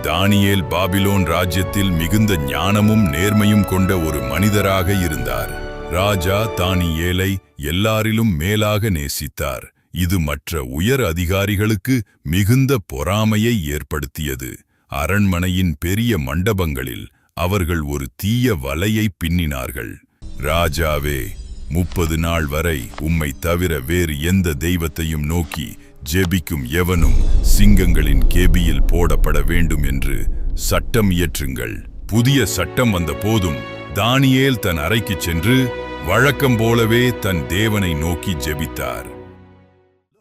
தானியேல் Babylon ராஜ்யத்தில் மிகுந்த ஞானமும் நேர்மையும் கொண்ட ஒரு மனிதராக இருந்தார். ராஜா தானியேலை எல்லாரிலும் மேலாக நேசித்தார். இது மற்ற உயர் அதிகாரிகளுக்கு மிகுந்த பொறாமையை ஏற்படுத்தியது. அரண்மனையின் பெரிய மண்டபங்களில் அவர்கள் ஒரு தீய வலையை பின்னினார்கள். ராஜாவே, 30 நாள் வரை உம்மை தவிர வேறு எந்த தெய்வத்தையும் நோக்கி ஜெபிக்கும் எவனும் சிங்கங்களின் கேபியில் போடப்பட வேண்டும் என்று சட்டம் இயற்றுங்கள். புதிய சட்டம் வந்த போதும் தானியேல் தன் அறைக்குச் சென்று வழக்கம் போலவே தன் தேவனை நோக்கி ஜெபித்தார்.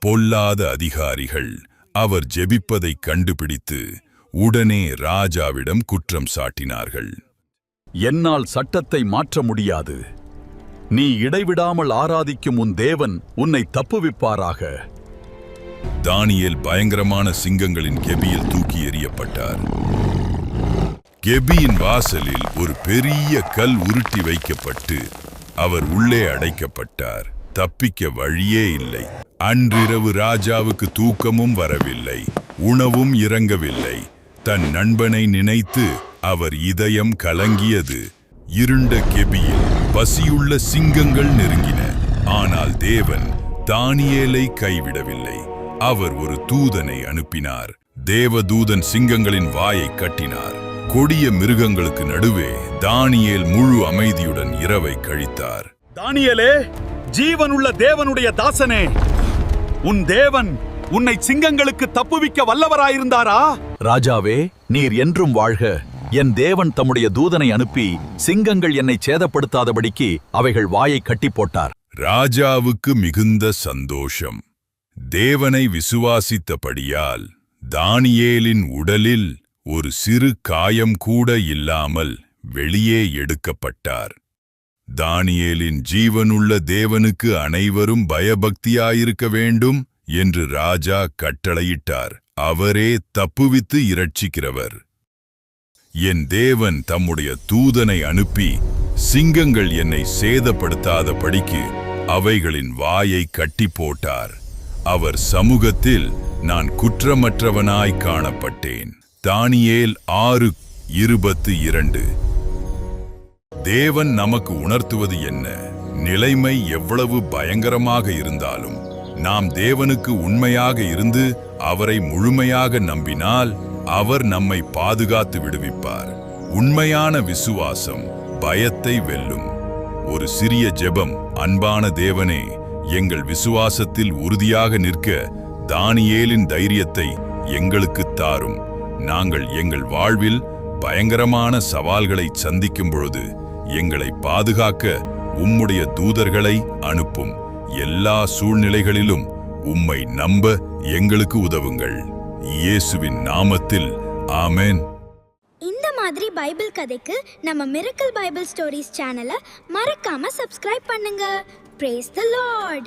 பொல்லாத அதிகாரிகள் அவர் ஜெபிப்பதை கண்டுபிடித்து உடனே ராஜாவிடம் குற்றம் சாட்டினார்கள். என்னால் சட்டத்தை மாற்ற முடியாது. நீ இடைவிடாமல் ஆராதிக்கும் உன் தேவன் உன்னை தப்புவிப்பாராக. தானியேல் பயங்கரமான சிங்கங்களின் கெபியில் தூக்கி எறியப்பட்டார். கெபியின் வாசலில் ஒரு பெரிய கல் உருட்டி வைக்கப்பட்டு அவர் உள்ளே அடைக்கப்பட்டார். தப்பிக்க வழியே இல்லை. அன்றிரவு ராஜாவுக்கு தூக்கமும் வரவில்லை, உணவும் இறங்கவில்லை. தன் நண்பனை நினைத்து அவர் இதயம் கலங்கியது. இருண்ட கெபியில் பசியுள்ள சிங்கங்கள் நெருங்கின. ஆனால் தேவன் தானியேலை கைவிடவில்லை. அவர் ஒரு தூதனை அனுப்பினார். தேவதூதன் சிங்கங்களின் வாயை கட்டினார். கொடிய மிருகங்களுக்கு நடுவே தானியேல் முழு அமைதியுடன் இரவை கழித்தார். தானியேலே, ஜீவனுள்ள தேவனுடைய தாசனே, உன் தேவன் உன்னை சிங்கங்களுக்கு தப்புவிக்க வல்லவராயிருந்தாரா? ராஜாவே, நீர் என்றும் வாழ்க. என் தேவன் தம்முடைய தூதனை அனுப்பி சிங்கங்கள் என்னை சேதப்படுத்தாதபடிக்கு அவைகள் வாயை கட்டி போட்டார். ராஜாவுக்கு மிகுந்த சந்தோஷம். தேவனை விசுவாசித்தபடியால் தானியேலின் உடலில் ஒரு சிறு காயம் கூட இல்லாமல் வெளியே எடுக்கப்பட்டார். தானியேலின் ஜீவனுள்ள தேவனுக்கு அனைவரும் பயபக்தியாயிருக்க வேண்டும் என்று ராஜா கட்டளையிட்டார். அவரே தப்புவித்து இரட்சிக்கிறவர். என் தேவன் தம்முடைய தூதனை அனுப்பி சிங்கங்கள் என்னை சேதப்படுத்தாதபடிக்கு அவைகளின் வாயை கட்டி போட்டார். அவர் சமூகத்தில் நான் குற்றமற்றவனாய் காணப்பட்டேன். தானியேல் 6:22. தேவன் நமக்கு உணர்த்துவது என்ன? நிலைமை எவ்வளவு பயங்கரமாக இருந்தாலும் நாம் தேவனுக்கு உண்மையாக இருந்து அவரை முழுமையாக நம்பினால் அவர் நம்மை பாதுகாத்து விடுவிப்பார். உண்மையான விசுவாசம் பயத்தை வெல்லும். ஒரு சிறிய ஜெபம். அன்பான தேவனே, எங்கள் விசுவாசத்தில் உறுதியாக நிற்க தானியேலின் தைரியத்தை எங்களுக்கு தாரும். நாங்கள் எங்கள் வாழ்வில் பயங்கரமான சவால்களை சந்திக்கும் பொழுது எங்களை பாதுகாக்க உம்முடைய தூதர்களை அனுப்பும். எல்லா சூழ்நிலைகளிலும் உம்மை நம்ப எங்களுக்கு உதவுங்கள். இயேசுவின் நாமத்தில் ஆமென். இந்த மாதிரி பைபிள் கதைக்கு நம்ம மிரக்கிள் பைபிள் ஸ்டோரிஸ் சேனலை மறக்காம சப்ஸ்கிரைப் பண்ணுங்க. Praise the Lord.